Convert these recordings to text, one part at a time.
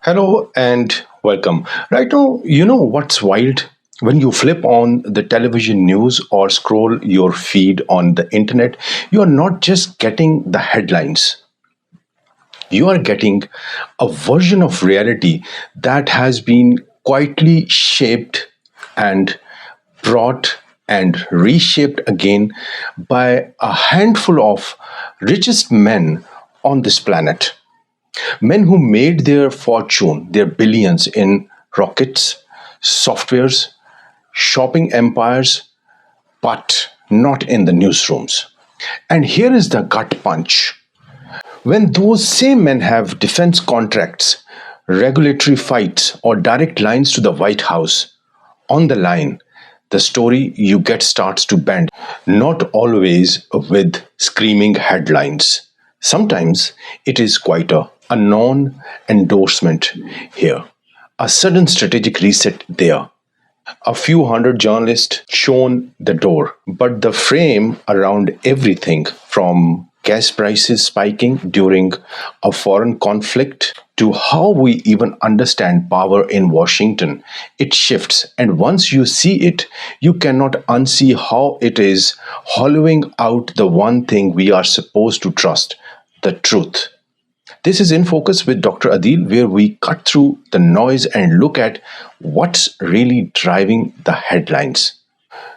Hello and welcome. Right now, you know what's wild? When you flip on the television news or scroll your feed on the internet, you are not just getting the headlines, you are getting a version of reality that has been quietly shaped and brought and reshaped again by a handful of richest men on this planet. Men who made their fortune, their billions in rockets, softwares, shopping empires, but not in the newsrooms. And here is the gut punch. When those same men have defense contracts, regulatory fights, or direct lines to the White House on the line, the story you get starts to bend, not always with screaming headlines. Sometimes it is quite a non endorsement here, a sudden strategic reset there. A few hundred journalists shown the door, but the frame around everything from gas prices spiking during a foreign conflict to how we even understand power in Washington, it shifts. And once you see it, you cannot unsee how it is hollowing out the one thing we are supposed to trust, the truth. This is In Focus with Dr. Adeel, where we cut through the noise and look at what's really driving the headlines.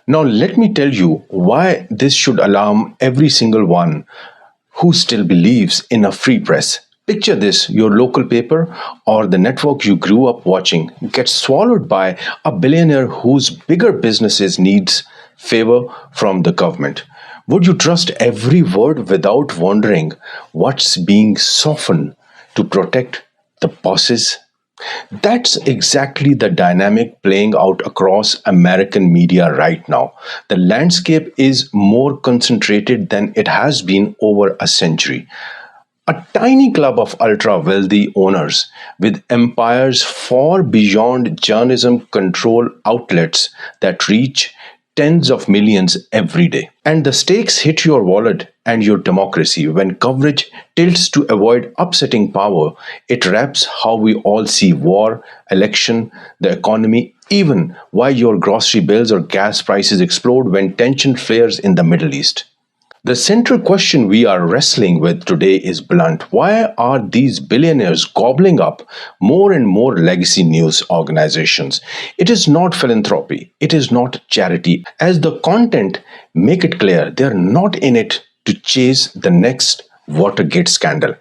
Now, let me tell you why this should alarm every single one who still believes in a free press. Picture this: your local paper or the network you grew up watching gets swallowed by a billionaire whose bigger businesses needs favor from the government. Would you trust every word without wondering what's being softened to protect the bosses? That's exactly the dynamic playing out across American media right now. The landscape is more concentrated than it has been over a century. A tiny club of ultra wealthy owners with empires far beyond journalism control outlets that reach tens of millions every day. And the stakes hit your wallet and your democracy. When coverage tilts to avoid upsetting power, it wraps how we all see war, election, the economy, even why your grocery bills or gas prices explode when tension flares in the Middle East. The central question we are wrestling with today is blunt. Why are these billionaires gobbling up more and more legacy news organizations? It is not philanthropy. It is not charity. As the content make it clear, they are not in it to chase the next Watergate scandal.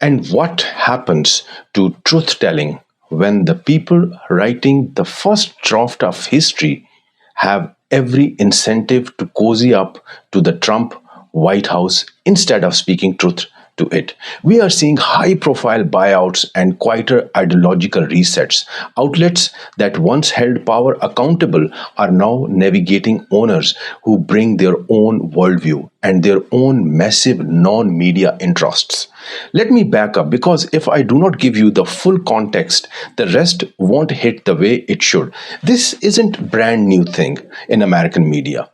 And what happens to truth telling when the people writing the first draft of history have every incentive to cozy up to the Trump White House instead of speaking truth to it? We are seeing high profile buyouts and quieter ideological resets. Outlets that once held power accountable are now navigating owners who bring their own worldview and their own massive non media interests. Let me back up, because if I do not give you the full context, the rest won't hit the way it should. This isn't brand new thing in American media.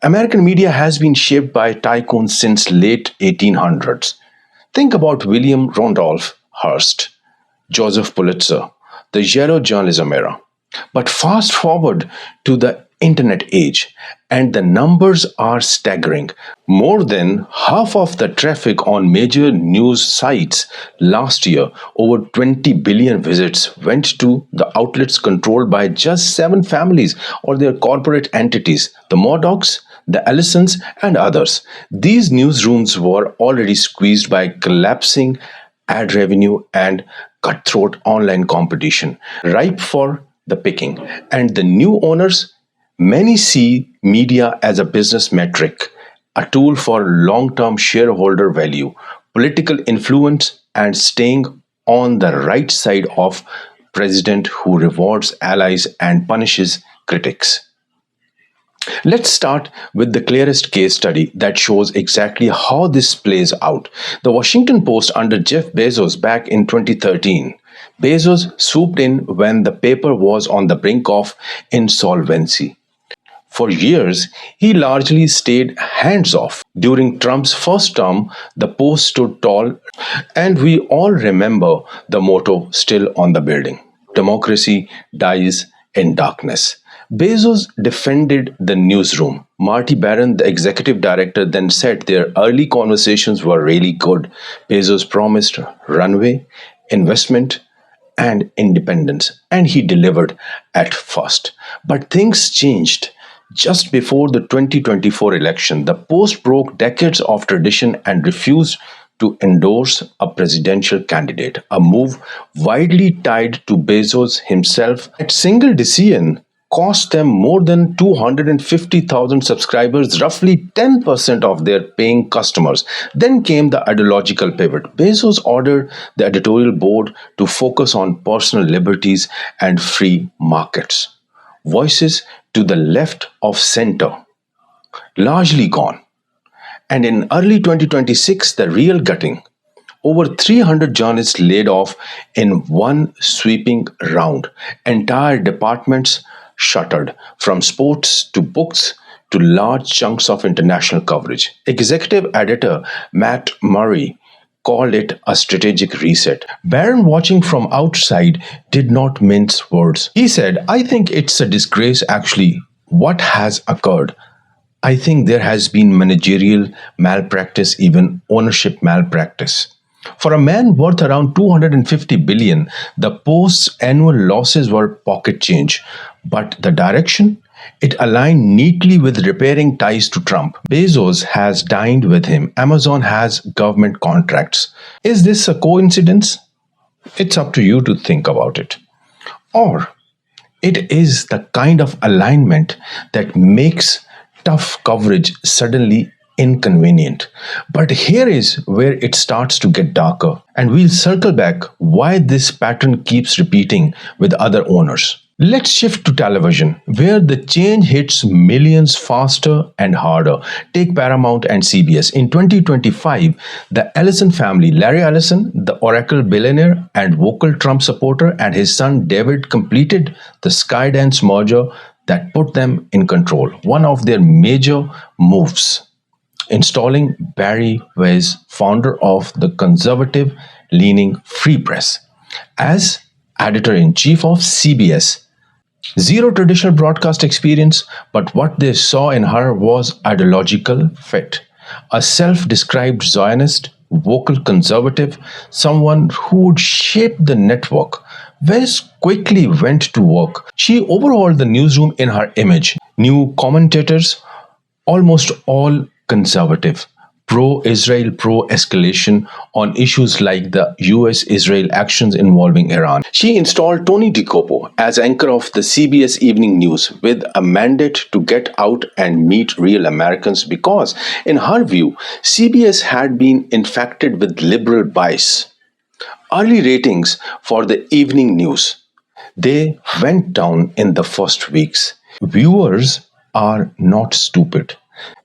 American media has been shaped by tycoons since late 1800s. Think about William Randolph Hearst, Joseph Pulitzer, the yellow journalism era. But fast forward to the internet age, and the numbers are staggering. More than half of the traffic on major news sites last year, over 20 billion visits, went to the outlets controlled by just 7 families or their corporate entities, the Murdochs, the Allisons, and others. These newsrooms were already squeezed by collapsing ad revenue and cutthroat online competition, ripe for the picking. And the new owners, many see media as a business metric, a tool for long term shareholder value, political influence, and staying on the right side of president who rewards allies and punishes critics. Let's start with the clearest case study that shows exactly how this plays out. The Washington Post under Jeff Bezos back in 2013. Bezos swooped in when the paper was on the brink of insolvency. For years, he largely stayed hands off. During Trump's first term, the Post stood tall, and we all remember the motto still on the building: democracy dies in darkness. Bezos defended the newsroom. Marty Baron, the executive director, then said their early conversations were really good. Bezos promised runway, investment, and independence, and he delivered at first. But things changed. Just before the 2024 election, the Post broke decades of tradition and refused to endorse a presidential candidate, a move widely tied to Bezos himself. That single decision cost them more than 250,000 subscribers, roughly 10% of their paying customers. Then came the ideological pivot. Bezos ordered the editorial board to focus on personal liberties and free markets. Voices to the left of center largely gone. And in early 2026, the real gutting. Over 300 journalists laid off in one sweeping round. Entire departments shuttered, from sports to books to large chunks of international coverage. Executive editor Matt Murray called it a strategic reset. Barron, watching from outside, did not mince words. He said, "I think it's a disgrace actually what has occurred. I think there has been managerial malpractice, even ownership malpractice. For a man worth around 250 billion, the Post's annual losses were pocket change. But the direction? It aligned neatly with repairing ties to Trump. Bezos has dined with him. Amazon has government contracts. Is this a coincidence? It's up to you to think about it. Or it is the kind of alignment that makes tough coverage suddenly inconvenient. But here is where it starts to get darker, and we'll circle back why this pattern keeps repeating with other owners. Let's shift to television, where the change hits millions faster and harder. Take Paramount and CBS. In 2025, the Ellison family, Larry Ellison, the Oracle billionaire and vocal Trump supporter, and his son David completed the Skydance merger that put them in control. One of their major moves, installing Bari Weiss, founder of the conservative-leaning Free Press, as editor-in-chief of CBS. Zero traditional broadcast experience, but what they saw in her was ideological fit. A self-described Zionist, vocal conservative, someone who would shape the network. Weiss quickly went to work. She overhauled the newsroom in her image. New commentators, almost all conservative, pro-Israel, pro-escalation on issues like the US-Israel actions involving Iran. She installed Tony DiCoppo as anchor of the CBS Evening News with a mandate to get out and meet real Americans because, in her view, CBS had been infected with liberal bias. Early ratings for the evening news, they went down in the first weeks. Viewers are not stupid.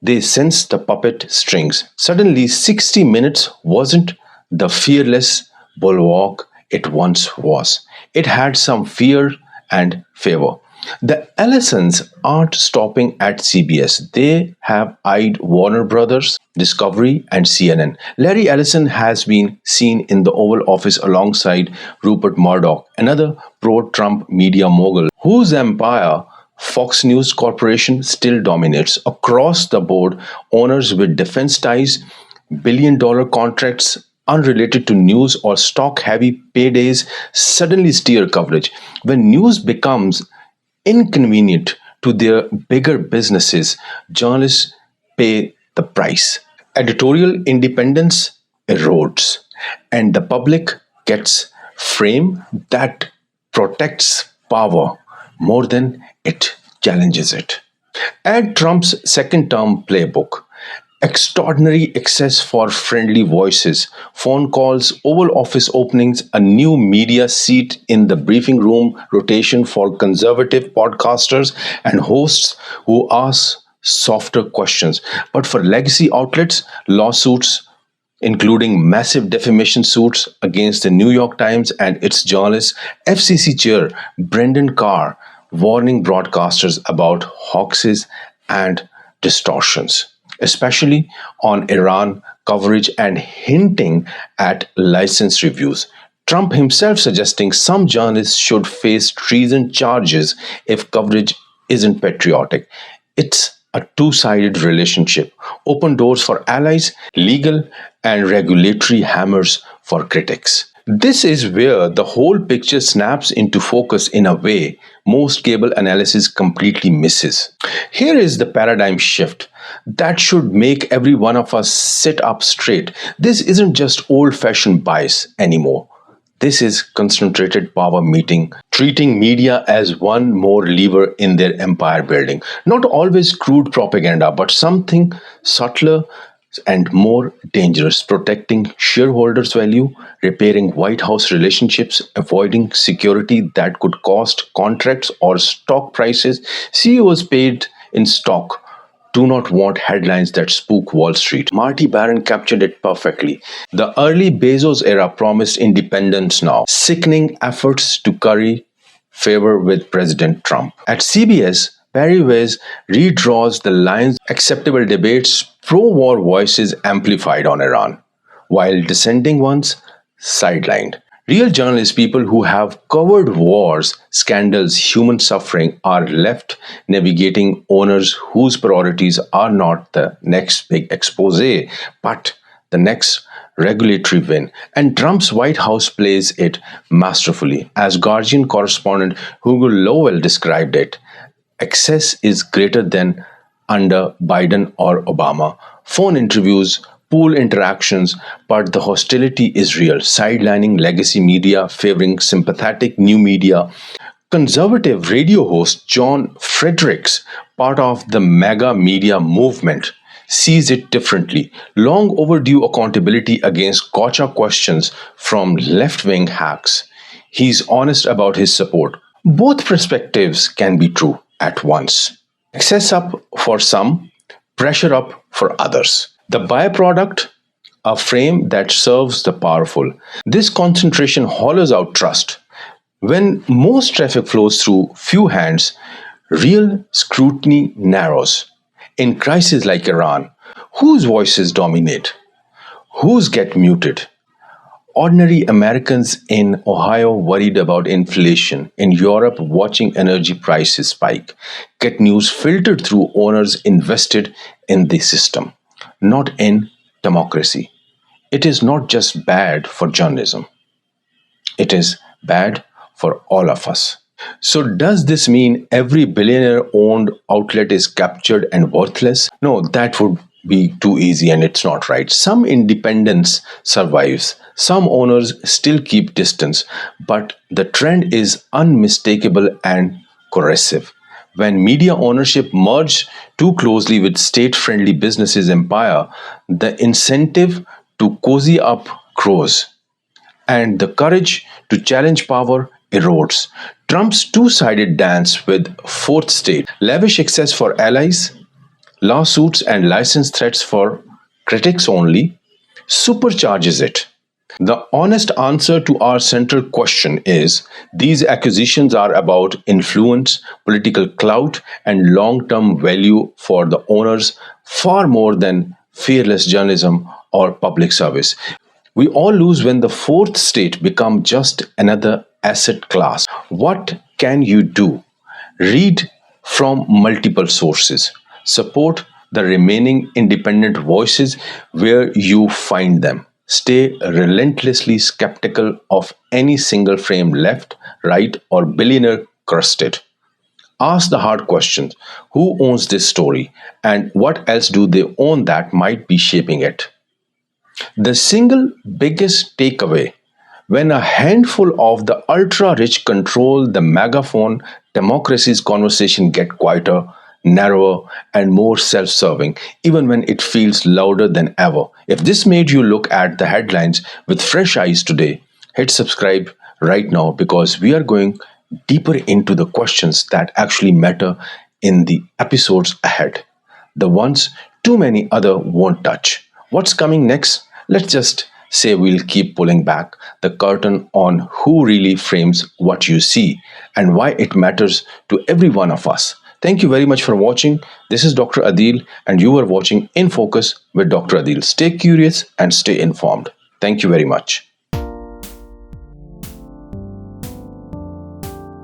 They sensed the puppet strings. Suddenly, 60 Minutes wasn't the fearless bulwark it once was. It had some fear and favor. The Ellisons aren't stopping at CBS. They have eyed Warner Brothers, Discovery, and CNN. Larry Ellison has been seen in the Oval Office alongside Rupert Murdoch, another pro-Trump media mogul, whose empire Fox News Corporation still dominates. Across the board, owners with defense ties, billion-dollar contracts unrelated to news or stock-heavy paydays suddenly steer coverage. When news becomes inconvenient to their bigger businesses, journalists pay the price. Editorial independence erodes, and the public gets frame that protects power more than it challenges it. Add Trump's second term playbook. Extraordinary access for friendly voices, phone calls, Oval Office openings, a new media seat in the briefing room rotation for conservative podcasters and hosts who ask softer questions. But for legacy outlets, lawsuits, including massive defamation suits against the New York Times and its journalists, FCC chair Brendan Carr warning broadcasters about hoaxes and distortions, especially on Iran coverage and hinting at license reviews. Trump himself suggesting some journalists should face treason charges if coverage isn't patriotic. It's a two sided relationship, open doors for allies, legal and regulatory hammers for critics. This is where the whole picture snaps into focus in a way most cable analysis completely misses. Here is the paradigm shift that should make every one of us sit up straight. This isn't just old fashioned bias anymore. This is concentrated power meeting, treating media as one more lever in their empire building. Not always crude propaganda, but something subtler and more dangerous, protecting shareholders' value, repairing White House relationships, avoiding security that could cost contracts or stock prices. CEOs paid in stock do not want headlines that spook Wall Street. Marty Baron captured it perfectly. The early Bezos era promised independence now, sickening efforts to curry favor with President Trump. At CBS, Bari Weiss redraws the lines acceptable debates, pro-war voices amplified on Iran, while dissenting ones sidelined. Real journalists, people who have covered wars, scandals, human suffering, are left navigating owners whose priorities are not the next big expose, but the next regulatory win. And Trump's White House plays it masterfully. As Guardian correspondent Hugo Lowell described it, excess is greater than under Biden or Obama. Phone interviews, pool interactions, but the hostility is real, sidelining legacy media, favoring sympathetic new media. Conservative radio host John Fredericks, part of the mega media movement, sees it differently. Long overdue accountability against gotcha questions from left wing hacks. He's honest about his support. Both perspectives can be true at once. Excess up for some, pressure up for others. The byproduct, a frame that serves the powerful. This concentration hollows out trust. When most traffic flows through few hands, real scrutiny narrows. In crises like Iran, whose voices dominate? Whose get muted? Ordinary Americans in Ohio worried about inflation, in Europe watching energy prices spike, get news filtered through owners invested in the system, not in democracy. It is not just bad for journalism, it is bad for all of us. So, does this mean every billionaire owned outlet is captured and worthless? No, that would be too easy and it's not right. Some independence survives, some owners still keep distance, but the trend is unmistakable and corrosive. When media ownership merged too closely with state friendly businesses' empire, the incentive to cozy up grows and the courage to challenge power erodes. Trump's two sided dance with fourth state, lavish excess for allies, lawsuits and license threats for critics only, supercharges it. The honest answer to our central question is these acquisitions are about influence, political clout, and long term value for the owners far more than fearless journalism or public service. We all lose when the fourth state becomes just another asset class. What can you do? Read from multiple sources. Support the remaining independent voices where you find them. Stay relentlessly skeptical of any single frame left, right, or billionaire crusted. Ask the hard questions. Who owns this story? And what else do they own that might be shaping it? The single biggest takeaway: when a handful of the ultra rich control the megaphone, democracy's conversation get quieter, narrower, and more self serving, even when it feels louder than ever. If this made you look at the headlines with fresh eyes today, hit subscribe right now because we are going deeper into the questions that actually matter in the episodes ahead, the ones too many other won't touch. What's coming next? Let's just say we'll keep pulling back the curtain on who really frames what you see and why it matters to every one of us. Thank you very much for watching. This is Dr. Adeel, and you are watching In Focus with Dr. Adeel. Stay curious and stay informed. Thank you very much.